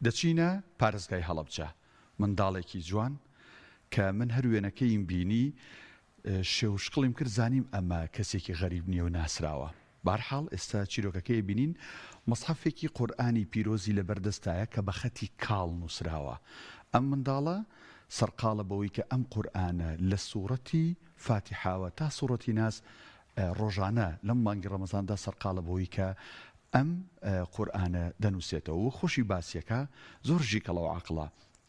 دەچینە پارێزگای هەڵەبجە منداڵێکی جوان کە من هەر وێنەکەیم بینی شێوشقڵیم کرد زانیم ئەمە کەسێکی غەریب نییە و ناسراوە. بارحاڵ ئێستا چیرۆکەکەی بینین مەسحەفێکی قورئانی پیرۆزی لە بەردەستایە کە بە خەتی کاڵ نووسراوە. ئەم منداڵە سەرقاڵە بەوەی کە ئەم قورئانە لە سوورەتی فاتیحاوە تا سوورەتی ناس ڕۆژانە لەم مانگی ڕەمەزاندا سەرقاڵە بەوەی کە ئەم قورئانە دەنووسێتەوە و خۆشی باسیەکە زۆر ژیکەڵەوە عەقڵە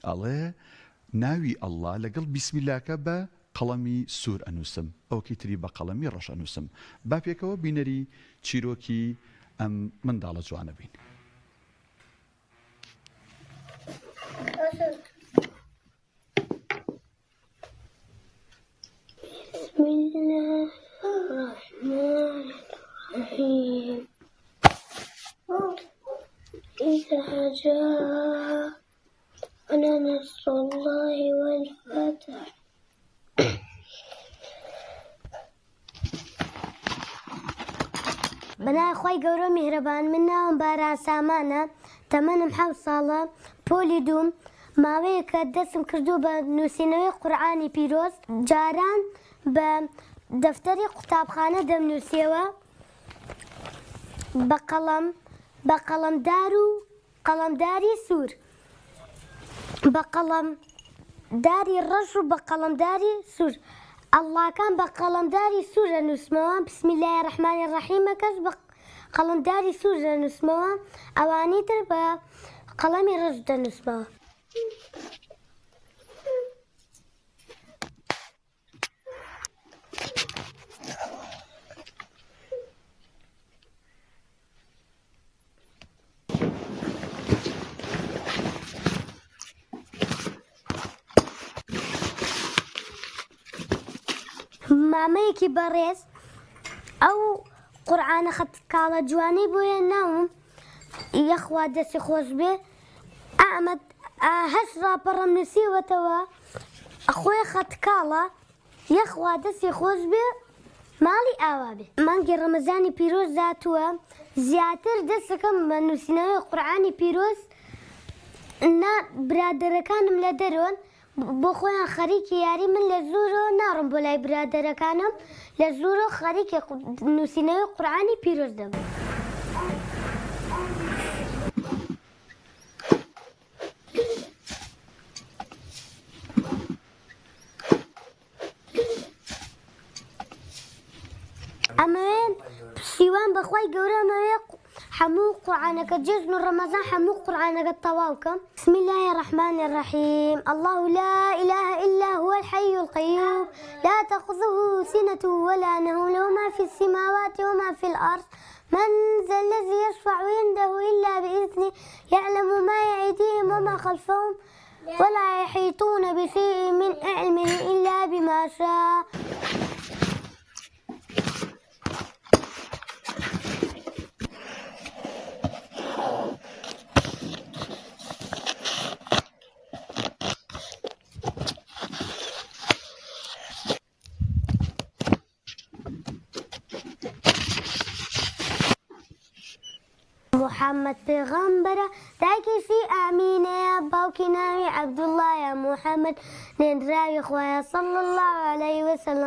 ئەڵێ ناوی ئەڵڵا لەگەڵ بیسمیلاکە بە قەڵەمی سوور ئەنووسم ئەوکی تری بە قەڵەمی ڕەش ئەنووسم. با پێکەوە بینەری چیرۆکی ئەم منداڵە جوانە بین. بسم الله الرحمن الرحيم إذا جاء نصر الله والفتح بەنای خۆی گەورە میهرەبان من ناوم باران سامانە تەمەنم 7 ساڵە پۆلی دووم ماوەیە کە دەستم کردو بە نووسینەوەی قورئانی پیرۆز جاران بە دەفتەری قوتابخانە دەمنووسیەوە بە قەڵەمدار و قەڵەمداری سوور بە قەڵەمداری ڕەش و بە قەڵەمداری سوور ئەڵڵاکان بە قەڵەمداری سوور دەنووسمەوە بسم الله الرحمن الرحیم کەس بە قەڵەمداری سوور دەنووسمەوە ئەوانی تر بە قەڵەمی ڕەش دەنووسمەوە. مامەیەکی بەڕێز ئەو قورئانە خەتکاڵە جوانەی بۆیە ناوم یەخوا دەستی خۆش بێ ئەحمەد هەشت ڕاپەڕەم نووسیوەتەوە خۆی خەتکاڵە یەخوا دەستی خۆش بێ ماڵی ئاوا بێ. مانگی ڕەمەزانی پیرۆز داتووە زیاتر دەستەکەم بە نووسینەوەی قورئانی پیرۆز برادەرەکانم لە دەرۆن بۆ خۆیان خەریکی یاری من لە زوورۆ ناڕم بۆ لای برادەرەکانم لە زوورۆ خەریکی نووسینەوەی قورئانی پیرۆز دەبم. ئەمەوێ پشتیوان بەخوای گەورە ئەمەوێ هەموو قورئانەکە جێژن و ڕەمەزان هەموو قورئانەکە تەواو بکەم. بسم الله الرحمن الرحيم الله لا إله إلا هو الحي القيوم لا تأخذه سنة ولا نوم له ما في السماوات وما في الأرض من ذا الذي يشفع عنده إلا بإذنه يعلم ما أيديهم وما خلفهم ولا يحيطون بشيء من علمه إلا بما شاء. محمد پیغمبره دایکیشی ئامینە باوکی ناوی عەبدوڵڵایە محەممەد نێنراوی خۆیە صلی الله عليه وسلم.